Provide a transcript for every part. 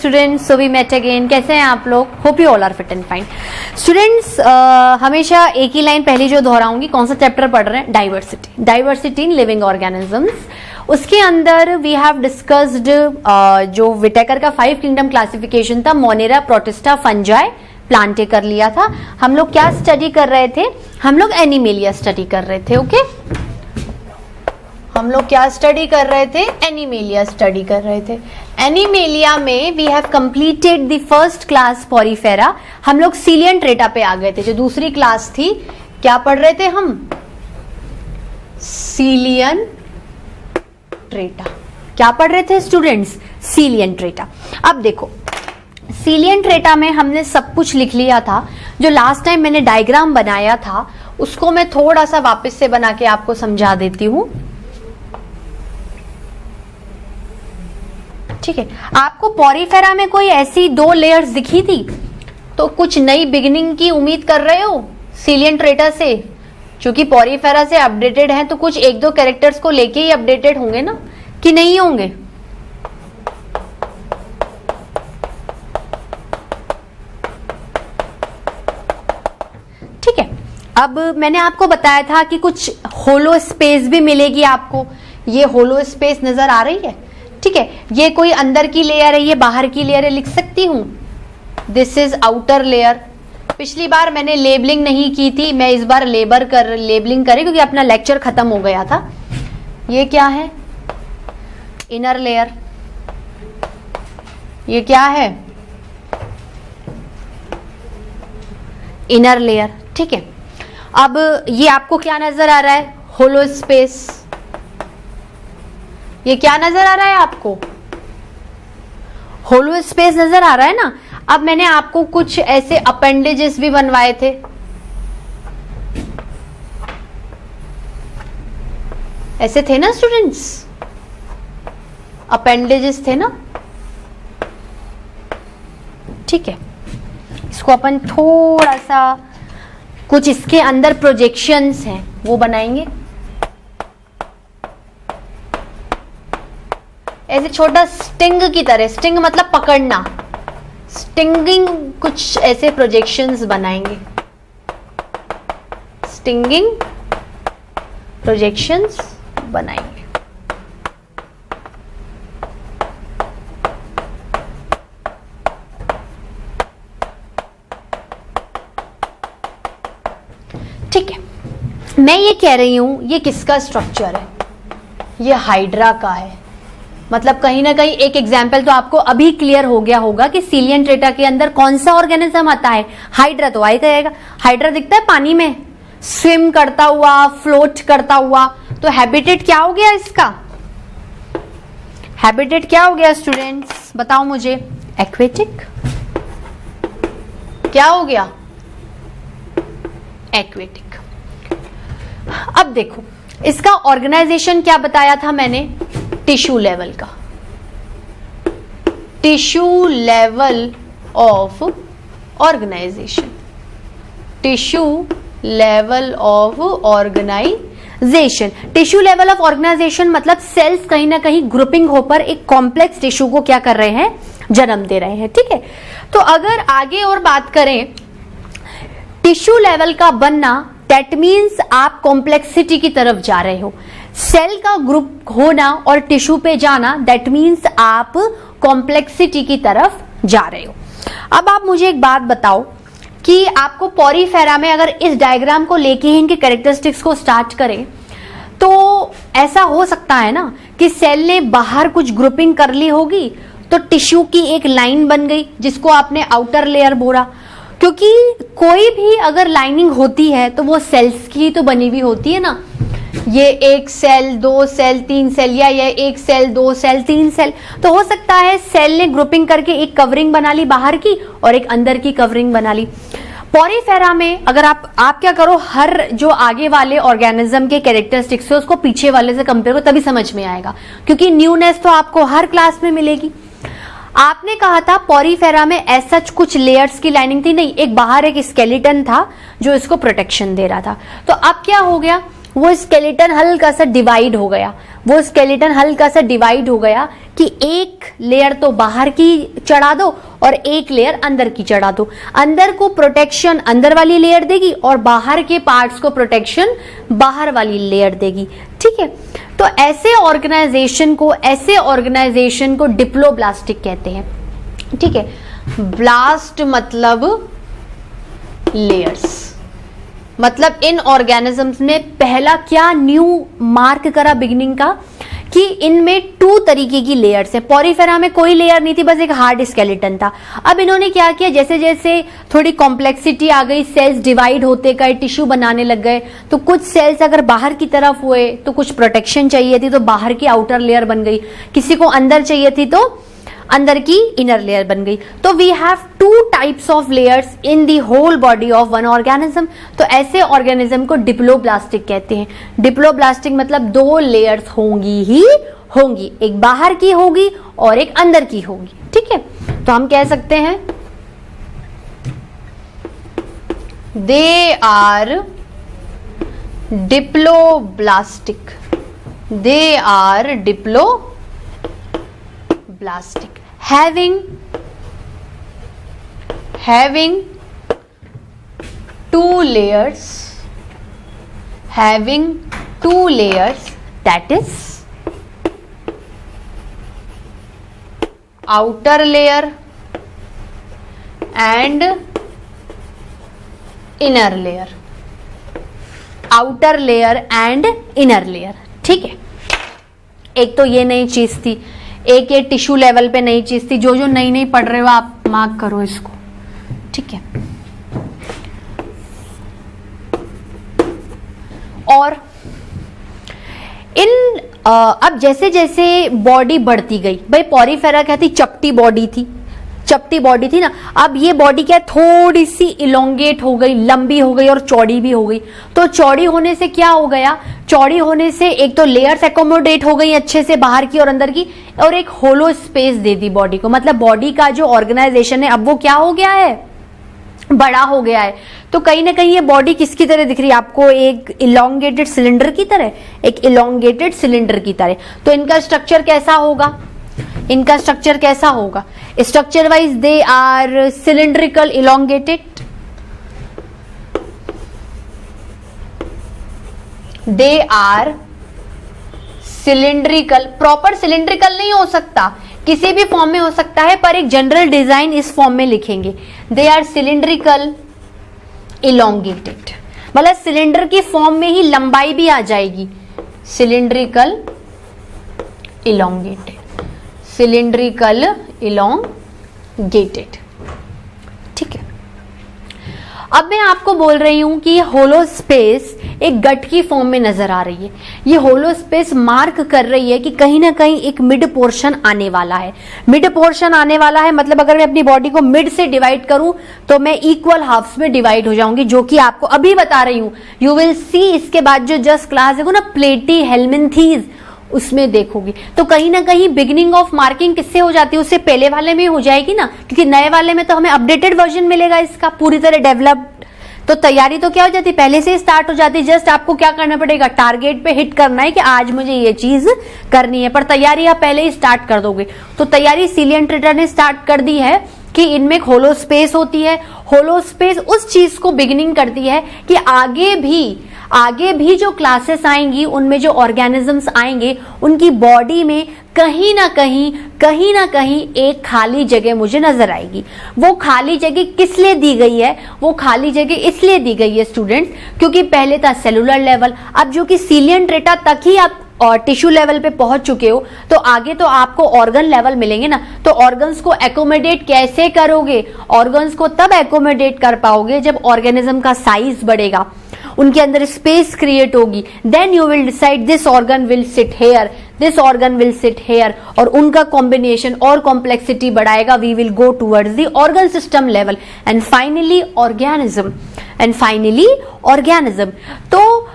Students, so we met again. कैसे हैं आप लोग? Hope you all are fit and fine. Students, हमेशा एक ही लाइन पहली जो दोहराऊंगी, कौन सा चैप्टर पढ़ रहे हैं? Diversity. Diversity in living organisms. उसके अंदर वी हैव डिस्कस्ड जो विटेकर का 5 किंगडम क्लासिफिकेशन था, मोनेरा, प्रोटिस्टा, फंजाई, प्लांटे कर लिया था। हम लोग क्या स्टडी कर रहे थे? हम लोग एनिमेलिया स्टडी कर रहे थे। ओके, हम लोग क्या स्टडी कर रहे थे? एनिमेलिया स्टडी कर रहे थे। एनिमेलिया में we have completed the first class Porifera. हम लोग सीलियन ट्रेटा पे आ गए थे, जो दूसरी क्लास थी। क्या पढ़ रहे थे हम? सीलियन ट्रेटा। क्या पढ़ रहे थे स्टूडेंट्स? सीलियन ट्रेटा। अब देखो, सीलियन ट्रेटा में हमने सब कुछ लिख लिया था। जो लास्ट टाइम मैंने डायग्राम बनाया था उसको मैं थोड़ा सा वापस से बना के आपको समझा देती हूं। ठीक है, आपको पॉरीफेरा में कोई ऐसी 2 लेयर्स दिखी थी तो कुछ नई बिगिनिंग की उम्मीद कर रहे हो सीलियन ट्रेटा से? क्योंकि पॉरीफेरा से अपडेटेड है तो कुछ 1-2 कैरेक्टर्स को लेके ही अपडेटेड होंगे ना, कि नहीं होंगे? ठीक है, अब मैंने आपको बताया था कि कुछ होलो स्पेस भी मिलेगी आपको। ये होलो स्पेस नजर आ रही है? ठीक है, ये कोई अंदर की लेयर है, ये बाहर की लेयर है, लिख सकती हूं दिस इज आउटर लेयर। पिछली बार मैंने लेबलिंग नहीं की थी, मैं इस बार लेबलिंग करी क्योंकि अपना लेक्चर खत्म हो गया था। ये क्या है? Inner layer. ये क्या है? Inner layer. ठीक है, अब ये आपको क्या नजर आ रहा है? होलो स्पेस। ये क्या नजर आ रहा है आपको? होलो स्पेस नजर आ रहा है ना। अब मैंने आपको कुछ ऐसे अपेंडेजेस भी बनवाए थे। ऐसे थे ना स्टूडेंट्स? अपेंडेजेस थे ना। ठीक है, इसको अपन थोड़ा सा कुछ इसके अंदर प्रोजेक्शंस हैं वो बनाएंगे। ऐसे छोटा स्टिंग की तरह, स्टिंग मतलब पकड़ना, स्टिंगिंग कुछ ऐसे प्रोजेक्शंस बनाएंगे। स्टिंगिंग प्रोजेक्शंस बनाएंगे। ठीक है, मैं ये कह रही हूं ये किसका स्ट्रक्चर है? ये हाइड्रा का है। मतलब कहीं ना कहीं एक एग्जाम्पल तो आपको अभी क्लियर हो गया होगा कि सीलियन ट्रेटा के अंदर कौन सा ऑर्गेनिज्म आता है? हाइड्रा तो आएगा आएगा। हाइड्रा दिखता है पानी में स्विम करता हुआ, फ्लोट करता हुआ। तो हैबिटेट क्या हो गया इसका? हैबिटेट क्या हो गया स्टूडेंट्स? बताओ मुझे। एक्वेटिक। क्या हो गया? एक्वेटिक। अब देखो, इसका ऑर्गेनाइजेशन क्या बताया था मैंने? टिश्यू लेवल का। Tissue level of organisation. Tissue level of organisation. Tissue level of organisation मतलब सेल्स कहीं ना कहीं ग्रुपिंग होकर एक कॉम्प्लेक्स टिश्यू को क्या कर रहे हैं? जन्म दे रहे हैं। ठीक है, तो अगर आगे और बात करें टिश्यू लेवल का बनना, दैट मीन्स आप कॉम्प्लेक्सिटी की तरफ जा रहे हो। सेल का ग्रुप होना और टिश्यू पे जाना, दैट मीन्स आप कॉम्प्लेक्सिटी की तरफ जा रहे हो। अब आप मुझे एक बात बताओ कि आपको पॉरीफेरा में अगर इस डायग्राम को लेके ही इनके कैरेक्टरिस्टिक्स को स्टार्ट करें तो ऐसा हो सकता है ना कि सेल ने बाहर कुछ ग्रुपिंग कर ली होगी तो टिश्यू की एक लाइन बन गई जिसको आपने आउटर लेयर बोला। क्योंकि कोई भी अगर लाइनिंग होती है तो वो सेल्स की ही तो बनी हुई होती है ना। ये 1 सेल, 2 सेल, 3 सेल, या ये 1 सेल, 2 सेल, 3 सेल। तो हो सकता है सेल ने ग्रुपिंग करके एक कवरिंग बना ली बाहर की और एक अंदर की कवरिंग बना ली। पॉरीफेरा में अगर आप क्या करो, हर जो आगे वाले ऑर्गेनिज्म के कैरेक्टरिस्टिक्स है उसको पीछे वाले से कंपेयर करो, तभी समझ में आएगा। क्योंकि न्यूनेस तो आपको हर क्लास में मिलेगी। आपने कहा था पॉरीफेरा में ऐसा कुछ लेयर्स की लाइनिंग थी नहीं, एक बाहर एक स्केलेटन था जो इसको प्रोटेक्शन दे रहा था। तो अब क्या हो गया? वो स्केलेटन हल्का सा डिवाइड हो गया, वो स्केलेटन हल्का सा डिवाइड हो गया कि एक लेयर तो बाहर की चढ़ा दो और एक लेयर अंदर की चढ़ा दो। अंदर को प्रोटेक्शन अंदर वाली लेयर देगी और बाहर के पार्ट्स को प्रोटेक्शन बाहर वाली लेयर देगी। ठीक है, तो ऐसे ऑर्गेनाइजेशन को डिप्लोब्लास्टिक कहते हैं। ठीक है, ब्लास्ट मतलब लेयर्स, मतलब इन ऑर्गेनिजम्स में पहला क्या न्यू मार्क करा बिगिनिंग का कि इनमें 2 तरीके की लेयर्स है। पॉरीफेरा में कोई लेयर नहीं थी, बस एक हार्ड स्केलेटन था। अब इन्होंने क्या किया, जैसे जैसे थोड़ी कॉम्प्लेक्सिटी आ गई, सेल्स डिवाइड होते गए, टिश्यू बनाने लग गए, तो कुछ सेल्स अगर बाहर की तरफ हुए तो कुछ प्रोटेक्शन चाहिए थी तो बाहर की आउटर लेयर बन गई, किसी को अंदर चाहिए थी तो अंदर की इनर लेयर बन गई। तो we have 2 types of layers in the whole body of one organism. तो ऐसे ऑर्गेनिज्म को डिप्लोब्लास्टिक कहते हैं। डिप्लोब्लास्टिक मतलब 2 लेयर्स होंगी ही होंगी, एक बाहर की होगी और एक अंदर की होगी। ठीक है, तो हम कह सकते हैं they are diploblastic, they are diploblastic having 2 layers, that is outer layer and inner layer, outer layer and inner layer। ठीक है, एक तो ये नई चीज थी, एक ये टिश्यू लेवल पे नई चीज थी। जो जो नई नई पढ़ रहे हो आप मार्क करो इसको। ठीक है, और इन अब जैसे जैसे बॉडी बढ़ती गई, भाई पॉरीफेरा क्या थी, चपटी बॉडी थी ना। अब ये बॉडी क्या थोड़ी सी इलोंगेट हो गई, लंबी हो गई और चौड़ी भी हो गई। तो चौड़ी होने से क्या हो गया, चौड़ी होने से एक तो लेयर्स एकोमोडेट हो गई अच्छे से बाहर की और अंदर की, और एक होलो स्पेस दे दी बॉडी को। मतलब बॉडी का जो ऑर्गेनाइजेशन है अब वो क्या हो गया है, बड़ा हो गया है। तो कहीं ना कहीं ये बॉडी किसकी तरह दिख रही है आपको, एक इलोंगेटेड सिलेंडर की तरह, एक इलोंगेटेड सिलेंडर की तरह। तो इनका स्ट्रक्चर कैसा होगा, इनका स्ट्रक्चर कैसा होगा, structure wise they are cylindrical elongated, they are cylindrical. Proper cylindrical नहीं हो सकता, किसी भी फॉर्म में हो सकता है, पर एक जनरल डिजाइन इस फॉर्म में लिखेंगे, दे आर सिलेंड्रिकल इलोंगेटेड। मतलब सिलेंडर की फॉर्म में ही लंबाई भी आ जाएगी, सिलेंड्रिकल इलोंगेटेड, सिलेंड्रिकल इलोंगेटेड। ठीक है, अब मैं आपको बोल रही हूं कि ये होलो स्पेस एक गट की फॉर्म में नजर आ रही है। ये होलो स्पेस मार्क कर रही है कि कहीं ना कहीं एक मिड पोर्शन आने वाला है। मिड पोर्शन आने वाला है मतलब अगर मैं अपनी बॉडी को मिड से डिवाइड करूं तो मैं इक्वल हाफ्स में डिवाइड हो जाऊंगी, जो कि आपको अभी बता रही हूं। यू विल सी, इसके बाद जो जस्ट क्लास देखो ना, प्लेटी हेलमिन्थीज, उसमें देखोगी। तो कहीं ना कहीं बिगिनिंग ऑफ मार्किंग किससे हो जाती है, उससे पहले वाले में हो जाएगी ना, क्योंकि नए वाले में तो हमें अपडेटेड वर्जन मिलेगा इसका, पूरी तरह डेवलप्ड। तो तैयारी तो क्या हो जाती, पहले से स्टार्ट हो जाती। जस्ट आपको क्या करना पड़ेगा, टारगेट पे हिट करना है कि आज मुझे ये चीज करनी है, पर तैयारी आप पहले ही स्टार्ट कर दोगे। तो तैयारी सीलियन ट्रेटर ने स्टार्ट कर दी है कि इनमें एक होलो स्पेस होती है। होलो स्पेस उस चीज को बिगिनिंग करती है कि आगे भी जो क्लासेस आएंगी, उनमें जो ऑर्गेनिजम्स आएंगे, उनकी बॉडी में कहीं ना कहीं एक खाली जगह मुझे नजर आएगी। वो खाली जगह किस लिए दी गई है, वो खाली जगह इसलिए दी गई है स्टूडेंट्स, क्योंकि पहले था सेलुलर लेवल, अब जो कि सीलियन ट्रेटा तक ही आप और टिश्यू लेवल पे पहुंच चुके हो, तो आगे तो आपको ऑर्गन लेवल मिलेंगे ना। तो ऑर्गन्स को एकोमोडेट कैसे करोगे, ऑर्गन्स को तब एकोमोडेट कर पाओगे जब ऑर्गेनिज्म का साइज बढ़ेगा, उनके अंदर स्पेस क्रिएट होगी। Then you will decide this organ will sit here, this organ will sit here, और उनका कॉम्बिनेशन और कॉम्प्लेक्सिटी बढ़ाएगा। We will go towards the organ system level and finally organism, तो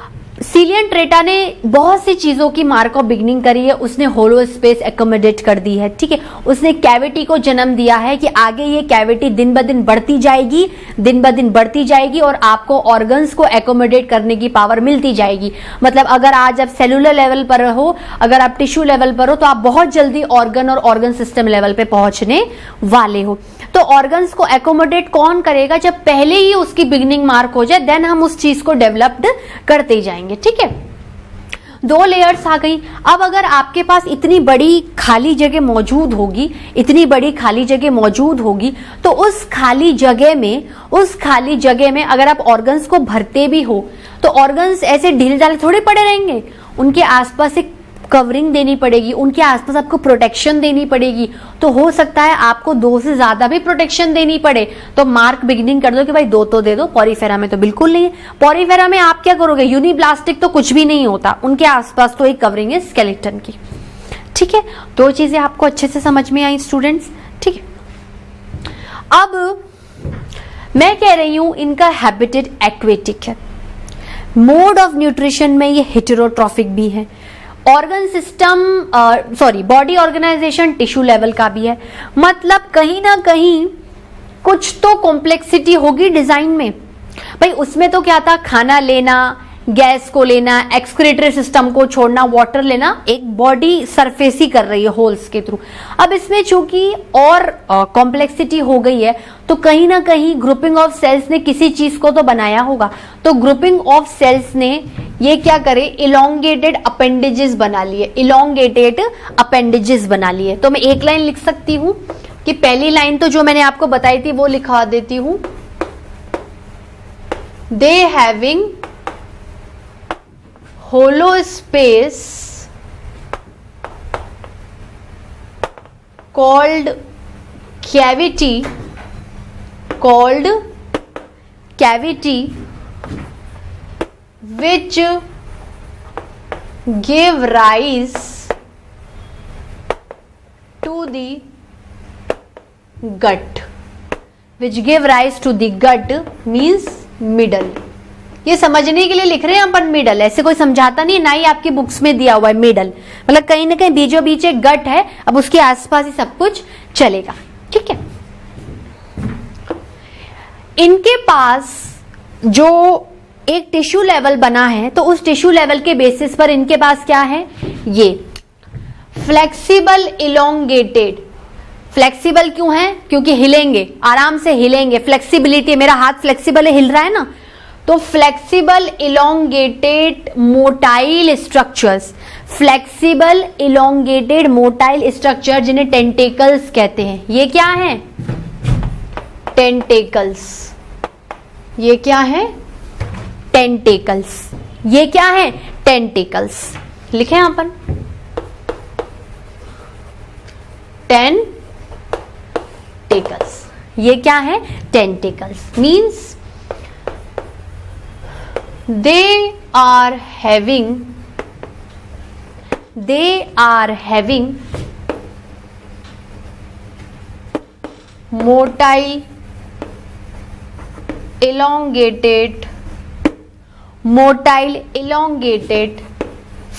सिलियन ट्रेटा ने बहुत सी चीजों की मार्क ऑफ बिगनिंग करी है। उसने होलो स्पेस एकोमोडेट कर दी है, ठीक है। उसने कैविटी को जन्म दिया है कि आगे ये कैविटी दिन ब दिन बढ़ती जाएगी, दिन ब दिन बढ़ती जाएगी और आपको ऑर्गन्स को एकोमोडेट करने की पावर मिलती जाएगी। मतलब अगर आज आप सेलुलर लेवल पर हो, अगर आप टिश्यू लेवल पर हो, तो आप बहुत जल्दी ऑर्गन और ऑर्गन सिस्टम लेवल पे पहुंचने वाले हो। तो ऑर्गन्स को एकोमोडेट कौन करेगा? जब पहले ही उसकी बिगनिंग मार्क हो जाए, देन हम उस चीज को डेवलप्ड करते जाएंगे, ठीक है। 2 लेयर्स आ गई। अब अगर आपके पास इतनी बड़ी खाली जगह मौजूद होगी, इतनी बड़ी खाली जगह मौजूद होगी, तो उस खाली जगह में अगर आप ऑर्गन्स को भरते भी हो, तो ऑर्गन्स ऐसे ढीले ढाले थोड़े पड़े रहेंगे। उनके आसपास एक कवरिंग देनी पड़ेगी, उनके आसपास आपको प्रोटेक्शन देनी पड़ेगी। तो हो सकता है आपको 2 से ज्यादा भी प्रोटेक्शन देनी पड़े। तो मार्क बिगिनिंग कर दो कि भाई 2 तो दे दो। पॉरीफेरा में तो बिल्कुल नहीं है। पॉरीफेरा में आप क्या करोगे? यूनिब्लास्टिक तो कुछ भी नहीं होता, उनके आसपास तो एक कवरिंग है स्केलेटन की, ठीक है। 2 चीजें आपको अच्छे से समझ में आई स्टूडेंट्स, ठीक है। अब मैं कह रही हूं इनका हैबिटेट एक्वेटिक है। मोड ऑफ न्यूट्रिशन में ये हेटेरोट्रॉफिक भी है। Organ system body organisation tissue level का भी है। मतलब कहीं ना कहीं कुछ तो कॉम्प्लेक्सिटी होगी डिजाइन में। भाई उसमें तो क्या था? खाना लेना, गैस को लेना, एक्सक्रीटरी सिस्टम को छोड़ना, वाटर लेना, एक बॉडी सरफेस ही कर रही है होल्स के थ्रू। अब इसमें चूंकि और कॉम्प्लेक्सिटी हो गई है, तो कहीं ना कहीं ग्रुपिंग ऑफ सेल्स ने किसी चीज को तो बनाया होगा। तो ग्रुपिंग ऑफ सेल्स ने ये क्या करे? इलोंगेटेड अपेंडेजेस बना लिए, इलोंगेटेड अपेंडेजेस बना लिए। तो मैं एक लाइन लिख सकती हूं कि पहली लाइन तो जो मैंने आपको बताई थी वो लिखा देती हूं, they having hollow space called cavity which give rise to the gut, means middle। ये समझने के लिए लिख रहे हैं अपन मिडल, ऐसे कोई समझाता नहीं, ना ही आपकी बुक्स में दिया हुआ है मिडल। मतलब कहीं ना कहीं बीचों बीच एक गट है, अब उसके आसपास ही सब कुछ चलेगा, ठीक है। इनके पास जो एक टिश्यू लेवल बना है, तो उस टिश्यू लेवल के बेसिस पर इनके पास क्या है? ये फ्लेक्सिबल इलोंगेटेड। फ्लेक्सिबल क्यों है? क्योंकि हिलेंगे, आराम से हिलेंगे, फ्लेक्सिबिलिटी। मेरा हाथ फ्लेक्सिबल है, हिल रहा है ना, तो flexible elongated motile structures, flexible elongated motile structure जिन्हें टेंटेकल्स कहते हैं। ये क्या है? टेंटेकल्स। ये क्या है? टेंटेकल्स। ये क्या है? टेंटेकल्स। लिखें अपन, टेंटेकल्स। ये क्या है? Tentacles. Means they are having motile elongated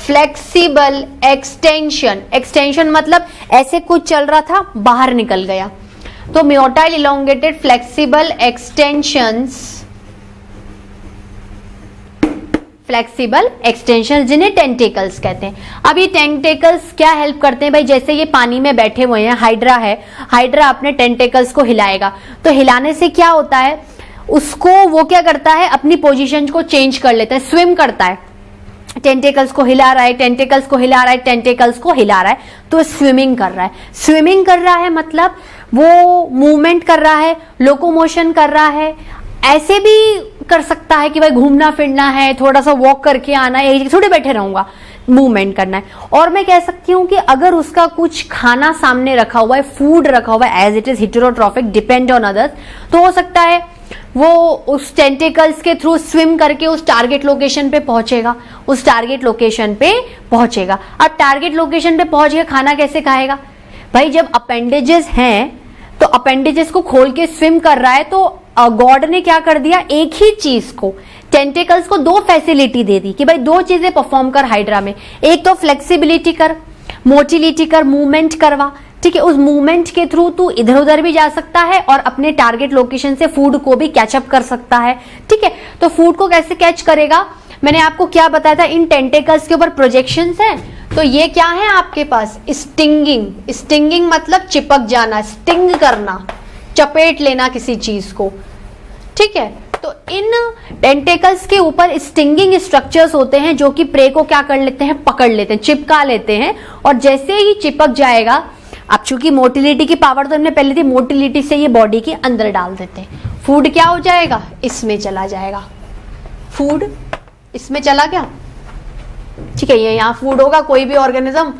flexible extension मतलब ऐसे कुछ चल रहा था, बाहर निकल गया। तो motile elongated flexible एक्सटेंशन जिन्हें टेंटेकल्स कहते हैं। अब ये टेंटेकल्स क्या हेल्प करते हैं? भाई जैसे ये पानी में बैठे हुए हैं, हाइड्रा है, हाइड्रा अपने टेंटेकल्स को हिलाएगा, तो हिलाने से क्या होता है? उसको वो क्या करता है? अपनी पोजीशन को चेंज कर लेता है, स्विम करता है। टेंटेकल्स को हिला रहा है, टेंटेकल्स को हिला रहा है, टेंटेकल्स को हिला रहा है, तो स्विमिंग कर रहा है। स्विमिंग कर रहा है मतलब वो मूवमेंट कर रहा है, लोकोमोशन कर रहा है। ऐसे भी कर सकता है कि भाई घूमना फिरना है, थोड़ा सा वॉक करके आना है, एक थोड़े बैठे रहूंगा, मूवमेंट करना है। और मैं कह सकती हूं कि अगर उसका कुछ खाना सामने रखा हुआ है, फूड रखा हुआ है, as it is heterotrophic, depend on others, तो हो सकता है वो उस टेंटेकल्स के थ्रू स्विम करके उस टारगेट लोकेशन पे पहुंचेगा, उस टारगेट लोकेशन पे पहुंचेगा। अब टारगेट लोकेशन पे पहुंच गया, खाना कैसे खाएगा? भाई जब अपेंडेजेस हैं, तो अपेंडेजेस को खोल के स्विम कर रहा है, तो गॉड ने क्या कर दिया, एक ही चीज को, टेंटेकल्स को दो फैसिलिटी दे दी कि भाई दो चीजें परफॉर्म कर हाइड्रा में, एक तो फ्लेक्सिबिलिटी कर, मोटिलिटी कर, मूवमेंट करवा, ठीक है। उस मूवमेंट के थ्रू तू इधर उधर भी जा सकता है और अपने टारगेट लोकेशन से फूड को भी कैचअप कर सकता है, ठीक है। तो फूड को कैसे कैच करेगा, मैंने आपको क्या बताया था, इन टेंटेकल्स के ऊपर प्रोजेक्शंस हैं। तो ये क्या है आपके पास, स्टिंगिंग। स्टिंगिंग मतलब चिपक जाना, स्टिंग करना, चपेट लेना किसी चीज को, ठीक है। तो इन टेंटेकल्स के ऊपर स्टिंगिंग स्ट्रक्चर्स होते हैं जो कि प्रे को क्या कर लेते हैं, पकड़ लेते हैं, चिपका लेते हैं। और जैसे ही चिपक जाएगा, अब चूंकि मोटिलिटी की पावर तो हमने पहले थी, मोटिलिटी से ये बॉडी के अंदर डाल देते हैं, फूड क्या हो जाएगा, इसमें चला जाएगा, फूड इसमें चला गया, ठीक है। ये यहाँ फूड होगा, कोई भी ऑर्गेनिज्म,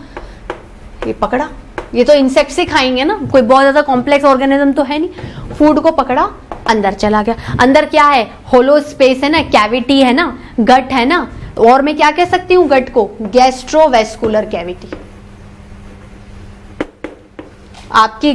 ये पकड़ा, ये तो इंसेक्ट्स ही खाएंगे ना, कोई बहुत ज्यादा कॉम्प्लेक्स ऑर्गेनिज्म तो है नहीं, फूड को पकड़ा, अंदर चला गया। अंदर क्या है, होलो स्पेस है ना, कैविटी है ना, गट है ना, और मैं क्या कह सकती हूँ गट को, गैस्ट्रोवेस्कुलर कैविटी। आपकी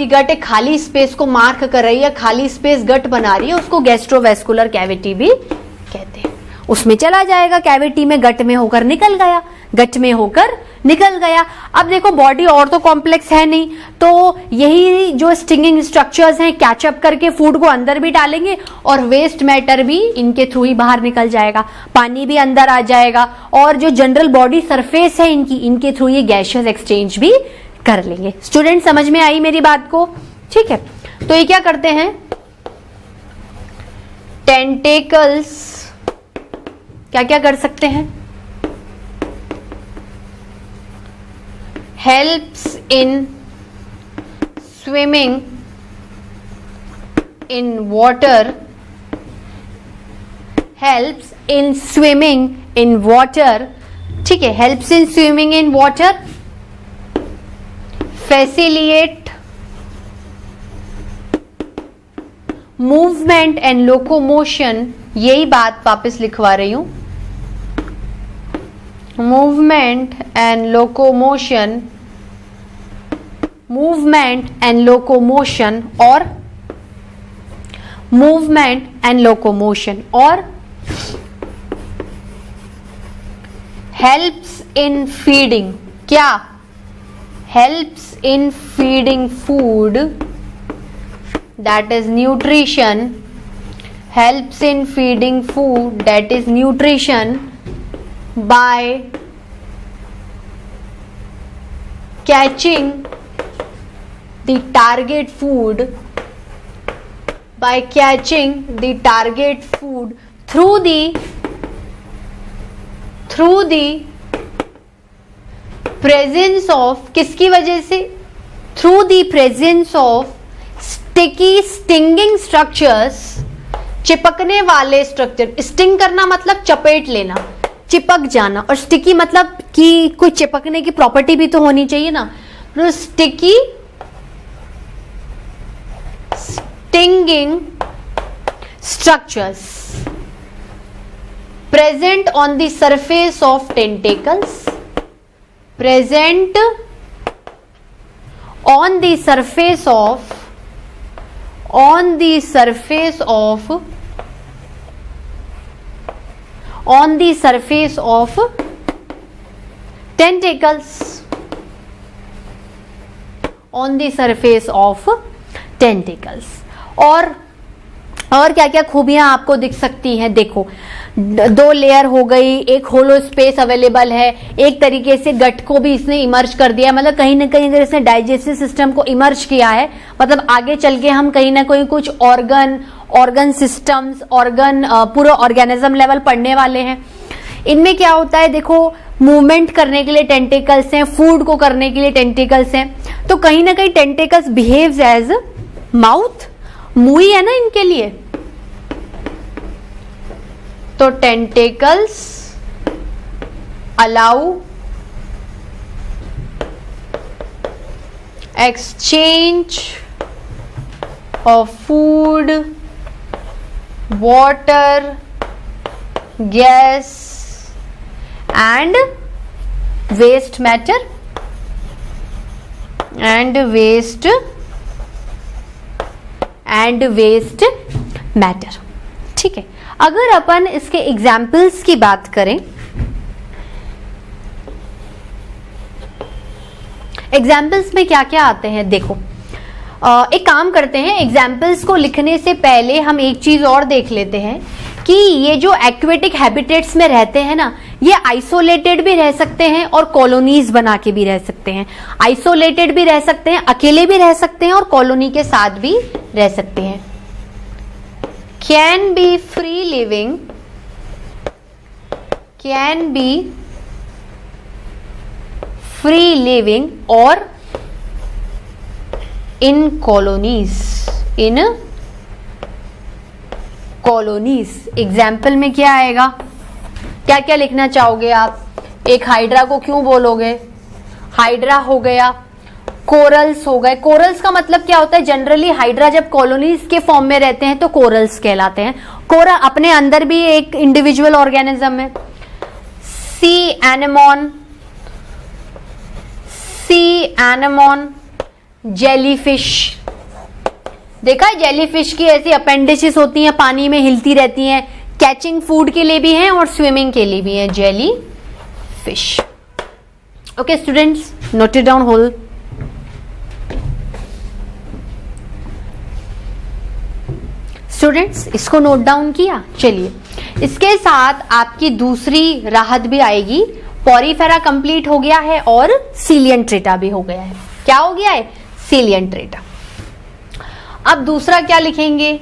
गट एक खाली स्पेस को मार्क कर रही है, खाली स्पेस गट बना रही है, उसको गैस्ट्रोवेस्कुलर कैविटी भी कहते हैं। उसमें चला जाएगा, कैविटी में, गट में होकर निकल गया, गट में होकर निकल गया। अब देखो बॉडी और तो कॉम्प्लेक्स है नहीं, तो यही जो स्टिंगिंग स्ट्रक्चर्स हैं कैचअप करके फूड को अंदर भी डालेंगे और वेस्ट मैटर भी इनके थ्रू ही बाहर निकल जाएगा, पानी भी अंदर आ जाएगा, और जो जनरल बॉडी सरफेस है इनके थ्रू ये गैसियस एक्सचेंज भी कर लेंगे। स्टूडेंट समझ में आई मेरी बात को, ठीक है। तो ये क्या करते हैं, टेंटेकल्स क्या क्या कर सकते हैं, helps in swimming in water, helps in swimming in water, ठीक है, helps in swimming in water, facilitate movement and locomotion, यही बात वापस लिखवा रही हूं, movement and locomotion, movement and locomotion, और movement and locomotion, और helps in feeding, क्या, helps in feeding food, that is nutrition, helps in feeding food, that is nutrition, by catching the target food, by catching the target food through the presence of, किसकी वजह से, through the presence of sticky stinging structures, चिपकने वाले structure. Sting करना मतलब चपेट लेना, चिपक जाना, और स्टिकी मतलब कि कोई चिपकने की प्रॉपर्टी भी तो होनी चाहिए ना, तो sticky stinging structures present on the surface of tentacles, present on the surface of, on the surface of, on the surface of tentacles, on the surface of tentacles। और क्या क्या खूबियां आपको दिख सकती हैं, देखो दो लेयर हो गई, एक होलो स्पेस अवेलेबल है, एक तरीके से गट को भी इसने इमर्ज कर दिया, मतलब कहीं ना कहीं अगर इसने डाइजेस्टिव सिस्टम को इमर्ज किया है, मतलब आगे चल के हम कहीं ना कहीं कुछ ऑर्गन सिस्टम्स, पूरा ऑर्गेनिज्म लेवल पढ़ने वाले हैं। इनमें क्या होता है, देखो मूवमेंट करने के लिए टेंटेकल्स हैं, फूड को करने के लिए टेंटेकल्स हैं, तो कहीं ना कहीं टेंटेकल्स बिहेव्स एज माउथ, मुंह ही है ना इनके लिए, तो tentacles allow exchange of food, water, gas and waste matter and waste matter. ठीक है, अगर अपन इसके एग्जाम्पल्स की बात करें, एग्जाम्पल्स में क्या क्या आते हैं देखो, एक काम करते हैं, एग्जाम्पल्स को लिखने से पहले हम एक चीज और देख लेते हैं कि ये जो एक्वेटिक हैबिटेट्स में रहते हैं ना, ये आइसोलेटेड भी रह सकते हैं और कॉलोनीज बना के भी रह सकते हैं। आइसोलेटेड भी रह सकते हैं, अकेले भी रह सकते हैं और कॉलोनी के साथ भी रह सकते हैं। Can be free living, can be free living और इन कॉलोनीज, इन कॉलोनीज। एग्जाम्पल में क्या आएगा, क्या क्या लिखना चाहोगे आप? एक हाइड्रा को क्यों बोलोगे? हाइड्रा हो गया, कोरल्स हो गए। कोरल्स का मतलब क्या होता है? जनरली हाइड्रा जब कॉलोनीज के फॉर्म में रहते हैं तो कोरल्स कहलाते हैं। कोरल अपने अंदर भी एक इंडिविजुअल ऑर्गेनिज्म है। सी एनेमोन, सी एनेमोन, जेलीफिश। देखा है जेलीफिश की ऐसी अपेंडिसेस होती हैं, पानी में हिलती रहती हैं, कैचिंग फूड के लिए भी हैं और स्विमिंग के लिए भी हैं, jelly fish. Okay students, note it down whole. Students इसको नोट डाउन किया? चलिए, इसके साथ आपकी दूसरी राहत भी आएगी। पॉरीफेरा कंप्लीट हो गया है और सीलियंट्रेटा भी हो गया है। क्या हो गया है? सीलियंट्रेटा। अब दूसरा क्या लिखेंगे?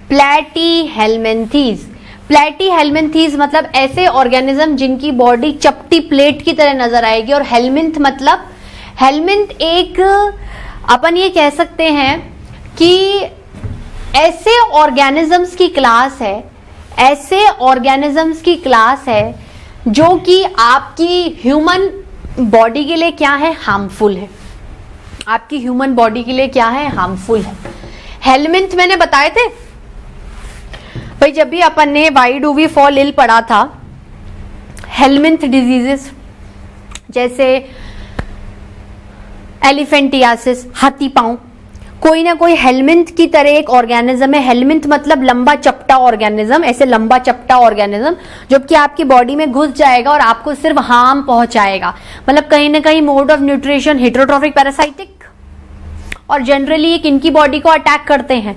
प्लैटीहेल्मिन्थीज। प्लैटीहेल्मिन्थीज मतलब ऐसे ऑर्गेनिज्म जिनकी बॉडी चपटी प्लेट की तरह नजर आएगी। और हेल्मिंथ मतलब, हेल्मिंथ एक अपन ये कह सकते हैं कि ऐसे ऑर्गेनिजम्स की क्लास है, ऐसे ऑर्गेनिजम्स की क्लास है जो कि आपकी ह्यूमन बॉडी के लिए क्या है? हार्मफुल है। आपकी ह्यूमन बॉडी के लिए क्या है? हार्मफुल है। हेल्मिंथ मैंने बताए थे भाई, जब भी अपन ने why do we fall ill पढ़ा था, हेल्मिंथ डिजीजेस जैसे एलिफेंटियासिस, हाथी पांव, कोई ना कोई हेल्मिंथ की तरह एक ऑर्गेनिज्म है। हेल्मिंथ मतलब लंबा चपटा ऑर्गेनिज्म, ऐसे लंबा चपटा ऑर्गेनिज्म जो कि आपकी बॉडी में घुस जाएगा और आपको सिर्फ हार्म पहुंचाएगा। मतलब कहीं ना कहीं mode of nutrition heterotrophic parasitic, और जनरली ये किनकी बॉडी को अटैक करते हैं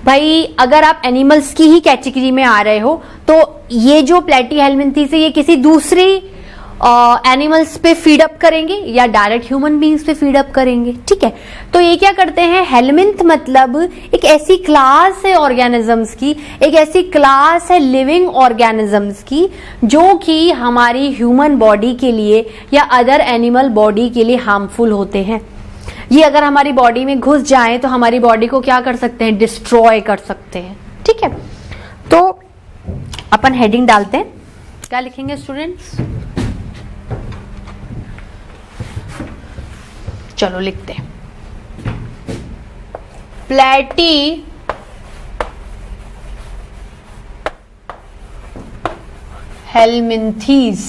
भाई? अगर आप एनिमल्स की ही कैटेगरी में आ रहे हो तो ये जो प्लैटीहेल्मिन्थीज है ये किसी दूसरी एनिमल्स पे फीड अप करेंगे या डायरेक्ट ह्यूमन बींग्स पे फीड अप करेंगे। ठीक है, तो ये क्या करते हैं? हेल्मिंथ मतलब एक ऐसी क्लास है ऑर्गेनिजम्स की, एक ऐसी क्लास है लिविंग ऑर्गेनिजम्स की जो कि हमारी ह्यूमन बॉडी के लिए या अदर एनिमल बॉडी के लिए हार्मफुल होते हैं। ये अगर हमारी बॉडी में घुस जाए तो हमारी बॉडी को क्या कर सकते हैं? डिस्ट्रॉय कर सकते हैं। ठीक है, तो अपन हेडिंग डालते हैं, क्या लिखेंगे स्टूडेंट्स? चलो लिखते हैं, प्लैटी हेल्मिन्थीज।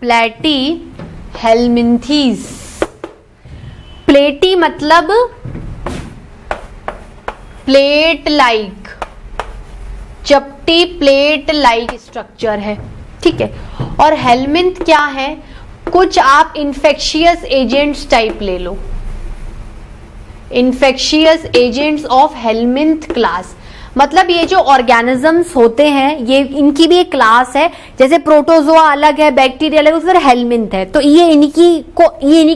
प्लैटी हेल्मिन्थीज। प्लेटी मतलब प्लेट लाइक, चपटी प्लेट लाइक स्ट्रक्चर है। ठीक है, और हेल्मिंथ क्या है? कुछ आप इन्फेक्शियस एजेंट्स टाइप ले लो, infectious agents of helminth class. मतलब ये जो ऑर्गेनिजम्स होते हैं ये इनकी भी एक क्लास है, जैसे प्रोटोजोआ अलग है, बैक्टीरिया अलग है, उस तरह हेल्मिंथ है, तो ये इन्हीं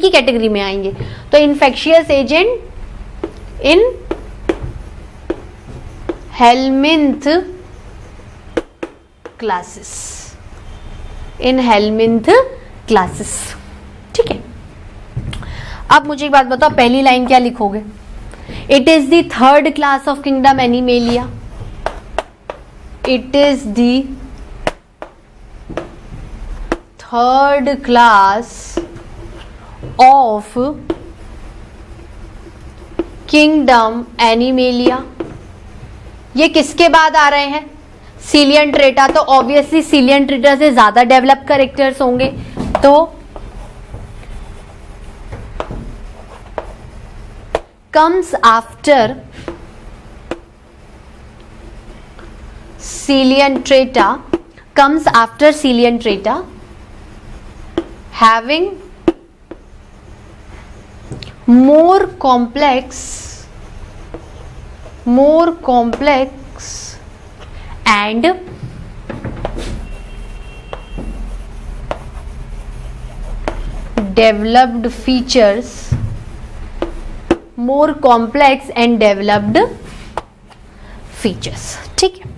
की कैटेगरी में आएंगे। तो infectious agent in helminth classes, in helminth classes. ठीक है, अब मुझे एक बात बताओ, पहली लाइन क्या लिखोगे? It is the third class of kingdom Animalia. It is the third class of kingdom Animalia. ये किसके बाद आ रहे हैं? सीलियंट्रेटा, तो ऑब्वियसली सीलियंट्रेटा से ज्यादा डेवलप कैरेक्टर्स होंगे, तो comes after cilium strata, comes after cilium strata, having more complex and developed features, more complex and developed features. ठीक है,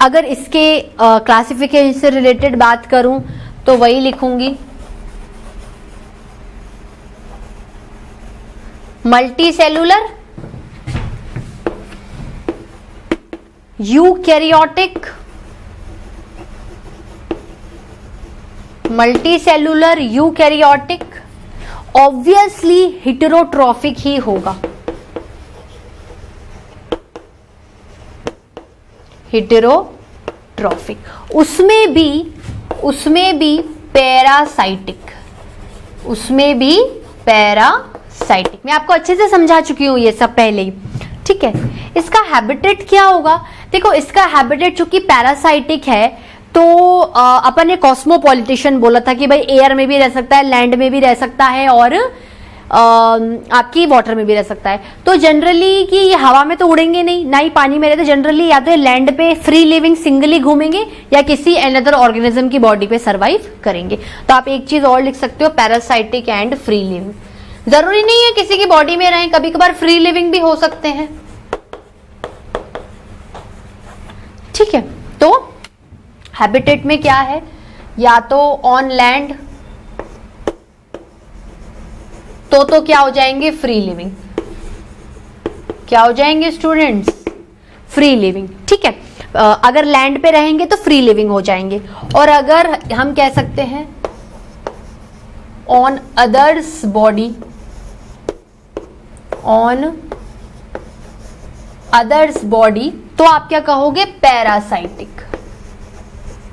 अगर इसके क्लासिफिकेशन से रिलेटेड बात करूं तो वही लिखूंगी, multi cellular, eukaryotic, multicellular eukaryotic, obviously heterotrophic ही होगा, हेटेरोट्रॉफिक, उसमें भी पैरासाइटिक, उसमें भी पैरासाइटिक। मैं आपको अच्छे से समझा चुकी हूं ये सब पहले ही, ठीक है। इसका हैबिटेट क्या होगा, देखो इसका हैबिटेट चूंकि पैरासाइटिक है तो अपन ने कॉस्मोपॉलिटिशियन बोला था कि भाई एयर में भी रह सकता है, लैंड में भी रह सकता है और आपकी वाटर में भी रह सकता है। तो जनरली कि ये हवा में तो उड़ेंगे नहीं, ना ही पानी में रहते, जनरली या तो लैंड पे फ्री लिविंग सिंगली घूमेंगे या किसी अनदर ऑर्गेनिज्म की बॉडी पे सरवाइव करेंगे। तो आप एक चीज और लिख सकते हो, पैरासाइटिक एंड फ्री लिविंग। जरूरी नहीं है किसी की बॉडी में रहें, कभी कभार फ्री लिविंग भी हो सकते हैं, ठीक है। तो हैबिटेट में क्या है, या तो ऑन लैंड तो क्या हो जाएंगे, फ्री लिविंग, क्या हो जाएंगे स्टूडेंट्स, फ्री लिविंग, ठीक है। अगर लैंड पे रहेंगे तो फ्री लिविंग हो जाएंगे, और अगर हम कह सकते हैं on others body, on others body, तो आप क्या कहोगे, पैरासाइटिक।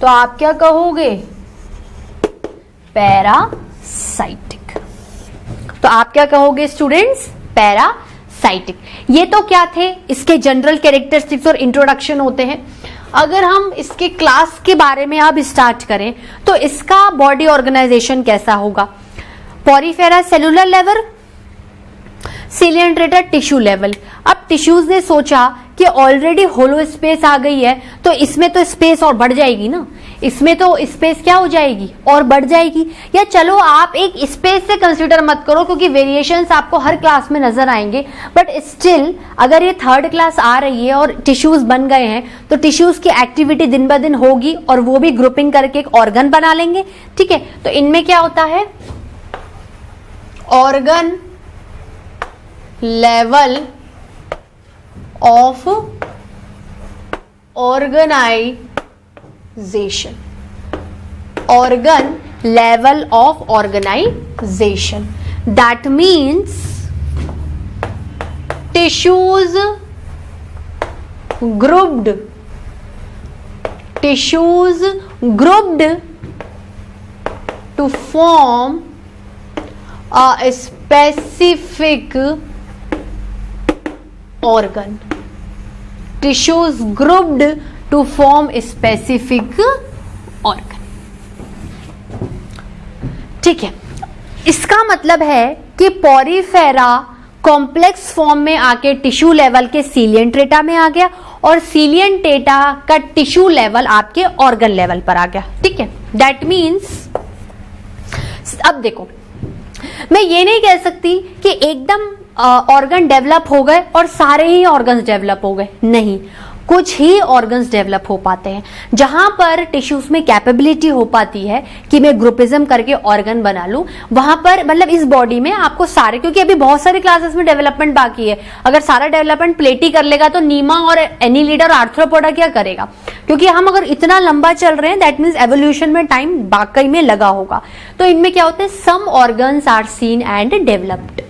तो आप क्या कहोगे, पैरासाइटिक। तो आप क्या कहोगे स्टूडेंट्स, पैरासाइटिक। ये तो क्या थे, इसके जनरल कैरेक्टरिस्टिक्स और इंट्रोडक्शन होते हैं। अगर हम इसके क्लास के बारे में अब स्टार्ट करें तो इसका बॉडी ऑर्गेनाइजेशन कैसा होगा, पॉरीफेरा सेलुलर लेवल, सिलियन स्ट्रेटा टिश्यू लेवल। अब टिश्यूज ने सोचा कि ऑलरेडी होलो स्पेस आ गई है तो इसमें तो स्पेस और बढ़ जाएगी ना, इसमें तो स्पेस क्या हो जाएगी, और बढ़ जाएगी। या चलो आप एक स्पेस से कंसीडर मत करो क्योंकि वेरिएशंस आपको हर क्लास में नजर आएंगे, बट स्टिल अगर ये थर्ड क्लास आ रही है और टिश्यूज बन गए हैं तो टिश्यूज की एक्टिविटी दिन ब दिन होगी और वो भी ग्रुपिंग करके एक ऑर्गन बना लेंगे, ठीक है। तो इनमें क्या होता है, organ level of organisation, organ level of organisation, that means tissues grouped to form a specific organ, tissues grouped to form a specific organ, ठीक है। इसका मतलब है कि पॉरीफेरा कॉम्प्लेक्स फॉर्म में आके टिश्यू लेवल के सीलियन ट्रेटा में आ गया और सीलियन ट्रेटा का टिश्यू लेवल आपके ऑर्गन लेवल पर आ गया, ठीक है। दैट मीन्स अब देखो, मैं ये नहीं कह सकती कि एकदम ऑर्गन डेवलप हो गए और सारे ही ऑर्गन्स डेवलप हो गए, नहीं, कुछ ही ऑर्गन्स डेवलप हो पाते हैं। जहां पर टिश्यूज में कैपेबिलिटी हो पाती है कि मैं ग्रुपिज्म करके ऑर्गन बना लूं, वहां पर मतलब इस बॉडी में आपको सारे, क्योंकि अभी बहुत सारे क्लासेस में डेवलपमेंट बाकी है, अगर सारा डेवलपमेंट प्लेटी कर लेगा तो नीमा और एनीलिडा और आर्थ्रोपोडा क्या करेगा, क्योंकि हम अगर इतना लंबा चल रहे हैं दैट मीन्स एवोल्यूशन में टाइम वाकई में लगा होगा। तो इनमें क्या होता है, some organs are seen and developed,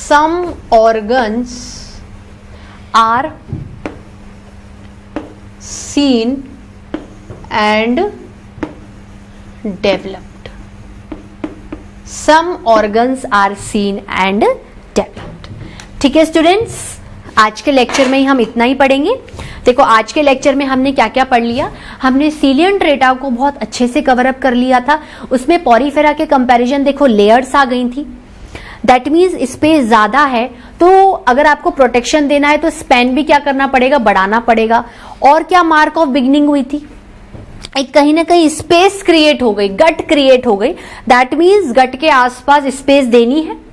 some organs are seen and developed, some organs are seen and developed. ठीक है स्टूडेंट्स, आज के लेक्चर में ही हम इतना ही पढ़ेंगे। देखो आज के लेक्चर में हमने क्या क्या पढ़ लिया। हमने सीलियन डेटा को बहुत अच्छे से कवर अप कर लिया था। उसमें पॉरीफेरा के कंपैरिजन देखो लेयर्स आ गई थी, दैट मीन्स स्पेस ज्यादा है, तो अगर आपको प्रोटेक्शन देना है तो स्पैन भी क्या करना पड़ेगा, बढ़ाना पड़ेगा। और क्या मार्क ऑफ बिगनिंग हुई थी, एक कहीं ना कहीं स्पेस क्रिएट हो गई, गट क्रिएट हो गई, दैट मीन्स गट के आसपास स्पेस देनी है।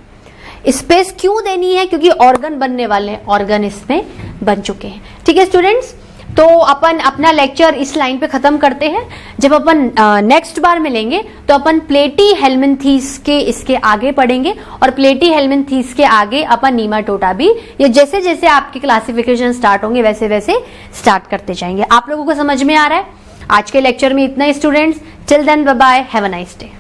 स्पेस क्यों देनी है, क्योंकि ऑर्गन बनने वाले हैं, ऑर्गन इसमें बन चुके हैं। ठीक है स्टूडेंट्स, तो अपन अपना लेक्चर इस लाइन पे खत्म करते हैं। जब अपन नेक्स्ट बार मिलेंगे तो अपन प्लेटी हेलमिंथीस के इसके आगे पढ़ेंगे, और प्लेटी हेलमिंथीस के आगे अपन नीमाटोडा भी, ये जैसे जैसे आपके क्लासिफिकेशन स्टार्ट होंगे वैसे वैसे स्टार्ट करते जाएंगे। आप लोगों को समझ में आ रहा है? आज के लेक्चर में इतना ही students. Till then bye bye, have a nice day.